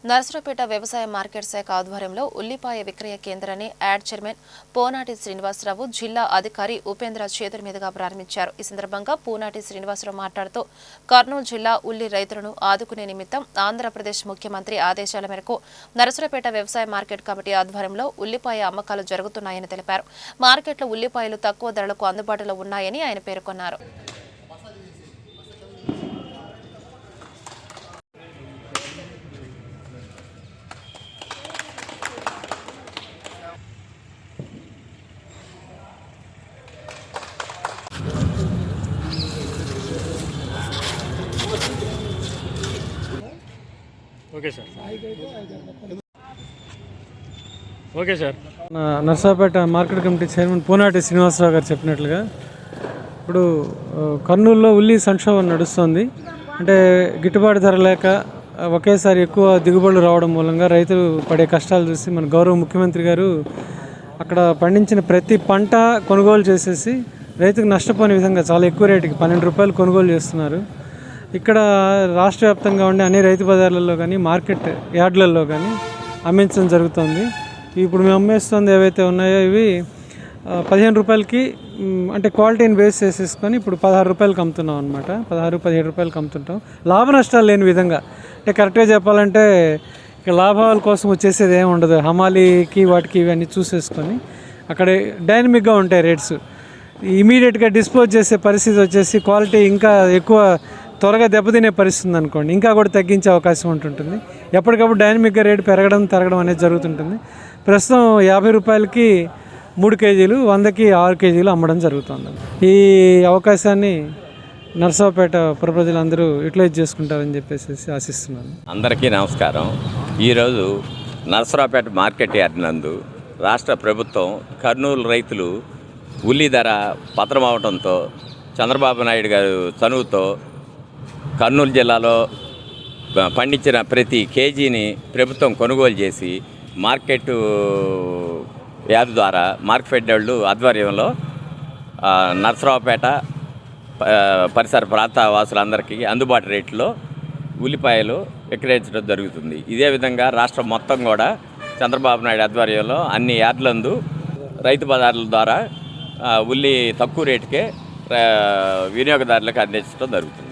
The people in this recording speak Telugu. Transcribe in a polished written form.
నర్సరావుపేట వ్యవసాయ మార్కెట్ శాఖ ఆధ్వర్యంలో ఉల్లిపాయ విక్రయ కేంద్రాన్ని యాడ్ చైర్మన్ పోనాటి శ్రీనివాసరావు జిల్లా అధికారి ఉపేంద్ర చేతుల మీదుగా ప్రారంభించారు. ఈ సందర్భంగా పోనాటి శ్రీనివాసరావు మాట్లాడుతూ కర్నూలు జిల్లా ఉల్లి రైతులను ఆదుకునే నిమిత్తం ఆంధ్రప్రదేశ్ ముఖ్యమంత్రి ఆదేశాల మేరకు నర్సరావుపేట వ్యవసాయ మార్కెట్ కమిటీ ఆధ్వర్యంలో ఉల్లిపాయ అమ్మకాలు జరుగుతున్నాయని తెలిపారు. మార్కెట్లో ఉల్లిపాయలు తక్కువ ధరలకు అందుబాటులో ఉన్నాయని ఆయన పేర్కొన్నారు. Okay sir. Narasaraopet market committee chairman Ponati Srinivasarao గారు చెప్పినట్లుగా ఇప్పుడు కర్నూలులో ఉల్లి సంక్షోభం నడుస్తుంది. అంటే గిట్టుబాటు ధర లేక ఒకేసారి ఎక్కువ దిగుబడులు రావడం మూలంగా రైతులు పడే కష్టాలు చూసి మన గౌరవ ముఖ్యమంత్రి గారు అక్కడ పండించిన ప్రతి పంట కొనుగోలు చేసేసి రైతుకు నష్టపోని విధంగా చాలా ఎక్కువ రేటుకి 12 రూపాయలు కొనుగోలు చేస్తున్నారు. ఇక్కడ రాష్ట్ర వ్యాప్తంగా ఉండే అన్ని రైతు బజార్లలో కానీ మార్కెట్ యార్డ్లలో కానీ అమ్మించడం జరుగుతుంది. ఇప్పుడు మేము అమ్మేస్తుంది ఏవైతే ఉన్నాయో ఇవి 15 రూపాయలకి, అంటే క్వాలిటీని బేస్ చేసేసుకొని ఇప్పుడు 16 రూపాయలకి అమ్ముతున్నాం అనమాట. 16-17 రూపాయలకి అమ్ముతుంటాం. లాభ నష్టాలు లేని విధంగా, అంటే కరెక్ట్గా చెప్పాలంటే ఇక లాభాల కోసం వచ్చేసేది ఏమి ఉండదు. హమాలీకి వాటికి ఇవన్నీ చూసేసుకొని అక్కడ డైనమిక్గా ఉంటాయి రేట్స్. ఇమీడియట్గా డిస్పోజ్ చేసే పరిస్థితి వచ్చేసి క్వాలిటీ ఇంకా ఎక్కువ త్వరగా దెబ్బతినే పరిస్థితి అనుకోండి, ఇంకా కూడా తగ్గించే అవకాశం ఉంటుంటుంది. ఎప్పటికప్పుడు డైనమిక్గా రేటు పెరగడం తరగడం అనేది జరుగుతుంటుంది. ప్రస్తుతం 50 రూపాయలకి 3 కేజీలు, 100కి 6 కేజీలు అమ్మడం జరుగుతుంది. ఈ అవకాశాన్ని నర్సరావుపేట పుర ప్రజలందరూ యూటిలైజ్ చేసుకుంటారని చెప్పేసి ఆశిస్తున్నాను. అందరికీ నమస్కారం. ఈరోజు నర్సరావుపేట మార్కెట్ యార్డ్ నందు రాష్ట్ర ప్రభుత్వం కర్నూలు రైతులు ఉల్లి ధర పతనం అవడంతో చంద్రబాబు నాయుడు గారు చనువుతో కర్నూలు జిల్లాలో పండించిన ప్రతి కేజీని ప్రభుత్వం కొనుగోలు చేసి మార్కెట్ యార్డ్ ద్వారా మార్కెట్ వాళ్ళు ఆధ్వర్యంలో నర్సరావుపేట పరిసర ప్రాంత వాసులందరికీ అందుబాటు రేట్లో ఉల్లిపాయలు విక్రయించడం జరుగుతుంది. ఇదే విధంగా రాష్ట్రం మొత్తం కూడా చంద్రబాబు నాయుడు ఆధ్వర్యంలో అన్ని యార్డ్లందు రైతు బజార్ల ద్వారా ఉల్లి తక్కువ రేటుకే వినియోగదారులకు అందించడం జరుగుతుంది.